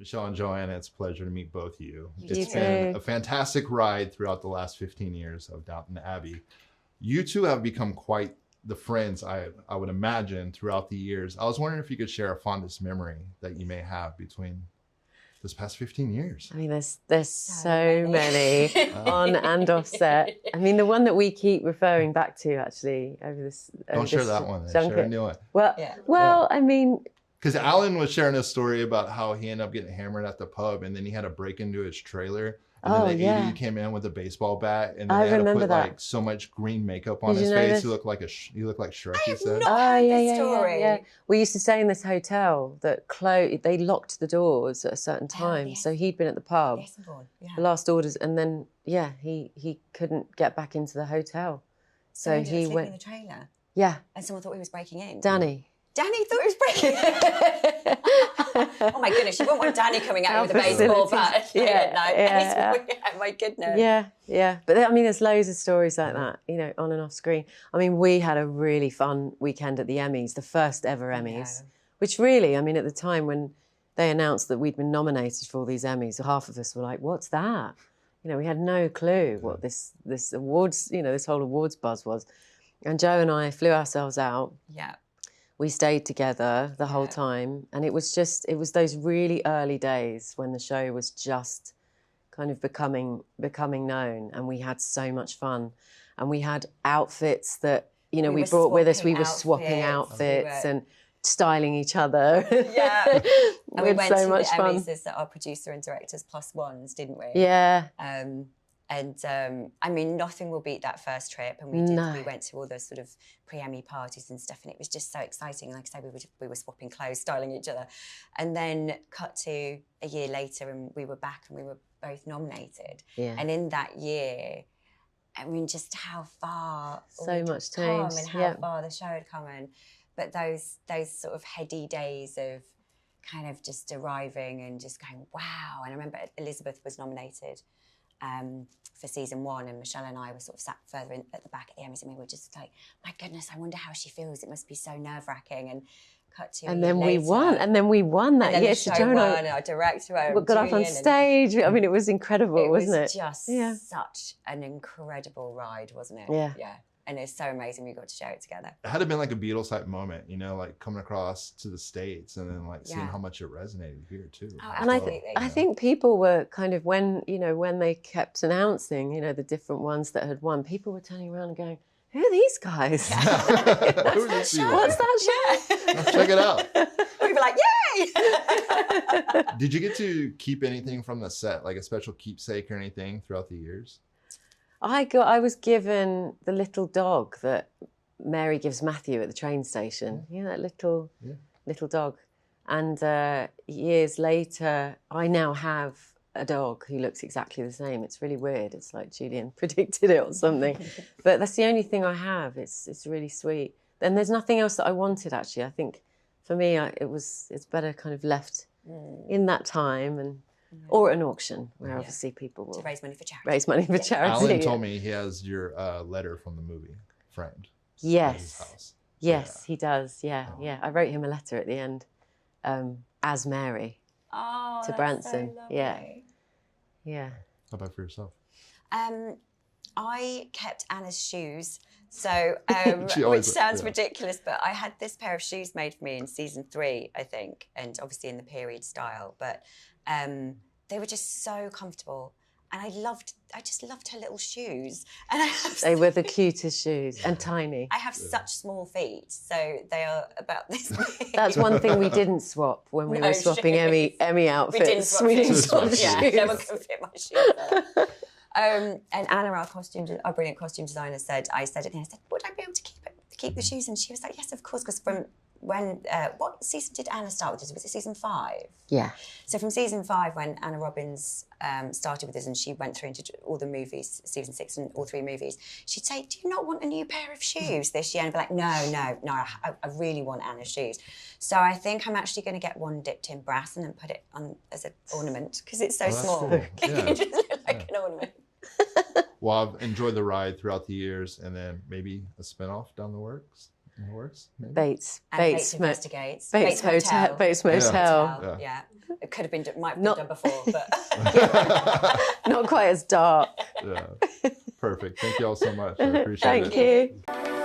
Michelle and Joanne, it's a pleasure to meet both of you. You It's too. been a fantastic ride throughout the last 15 years of Downton Abbey. You two have become quite the friends, I would imagine, throughout the years. I was wondering if you could share a fondest memory that you may have between this past 15 years. I mean, there's so many on and off set. I mean, the one that we keep referring back to, actually, over this. Don't share that one. Share a new one. Well, I mean, because Alan was sharing a story about how he ended up getting hammered at the pub, and then he had to break into his trailer. And then the AD came in with a baseball bat, and then they had to put like so much green makeup on his face. He looked like Shrek. He said, yeah. We used to stay in this hotel that they locked the doors at a certain time. So he'd been at the pub, the last orders, and then he couldn't get back into the hotel. So he went in the trailer. Yeah. And someone thought he was breaking in. Danny thought he was breaking in. Oh my goodness, you wouldn't want Danny coming out with a baseball bat. My goodness. Yeah. But I mean, there's loads of stories like that, you know, on and off screen. I mean, we had a really fun weekend at the Emmys, the first ever Emmys, which really, I mean, at the time when they announced that we'd been nominated for all these Emmys, half of us were like, what's that? You know, we had no clue what this awards, you know, this whole awards buzz was. And Joe and I flew ourselves out. Yeah. We stayed together the whole time. And it was those really early days when the show was just kind of becoming known. And we had so much fun. And we had outfits that, you know, we brought with us. We were swapping outfits and styling each other. Yeah. And we went so to much the fun. Emmys as our producer and directors plus ones, didn't we? Yeah. I mean, nothing will beat that first trip. And we went to all those sort of pre-Emmy parties and stuff, and it was just so exciting. And like I say, we were swapping clothes, styling each other. And then cut to a year later, and we were back and we were both nominated. Yeah. And in that year, I mean, just how far so much come changed. and how far the show had come. But those sort of heady days of kind of just arriving and just going, wow. And I remember Elizabeth was nominated for season 1, and Michelle and I were sort of sat further at the back at the Emmys, and we were just like, my goodness, I wonder how she feels. It must be so nerve-wracking. And cut to and then we won that year. So Joe and our director got up on stage. I mean, it was incredible, wasn't it? It was just such an incredible ride, wasn't it? Yeah. And it's so amazing we got to share it together. It had to have been like a Beatles type moment, you know, like coming across to the States and then like seeing how much it resonated here too. Oh, and I think people were kind of, when they kept announcing, you know, the different ones that had won, people were turning around and going, who are these guys? What's that show? Check it out. We were like, yay! Did you get to keep anything from the set, like a special keepsake or anything throughout the years? I was given the little dog that Mary gives Matthew at the train station. You know, that little dog. And years later, I now have a dog who looks exactly the same. It's really weird. It's like Julian predicted it or something. But that's the only thing I have. It's really sweet. And there's nothing else that I wanted, actually. I think for me, it's better kind of left in that time and or at an auction where obviously people will raise money for charity. Alan told me he has your letter from the movie framed. Yes. Yes, he does. Yeah. I wrote him a letter at the end as Mary to Branson. So Yeah. How about for yourself? I kept Anna's shoes. So, which sounds ridiculous, but I had this pair of shoes made for me in season 3, I think, and obviously in the period style. But they were just so comfortable, and I just loved her little shoes. And they were the cutest shoes and tiny. I have such small feet, so they are about this big. That's one thing we didn't swap when we were swapping Emmy outfits. We didn't swap shoes. Yeah, no one can fit my shoes. And Anna, our brilliant costume designer, said, I said, would I be able to keep the shoes? And she was like, yes, of course, because from what season did Anna start with us? Was it season 5? Yeah. So from season 5, when Anna Robbins started with us and she went through into all the movies, season 6 and all 3 movies, she'd say, do you not want a new pair of shoes this year? And I'd be like, no, I really want Anna's shoes. So I think I'm actually going to get one dipped in brass and then put it on as an ornament because it's so small. Cool. It just looks like an ornament. Well, I've enjoyed the ride throughout the years, and then maybe a spinoff down the works. That works. Maybe. Bates. And Bates Investigates. Bates Hotel. Bates Motel. Yeah. It could have been, might have been done before, but Not quite as dark. Yeah. Perfect. Thank you all so much. I appreciate it. Thank you.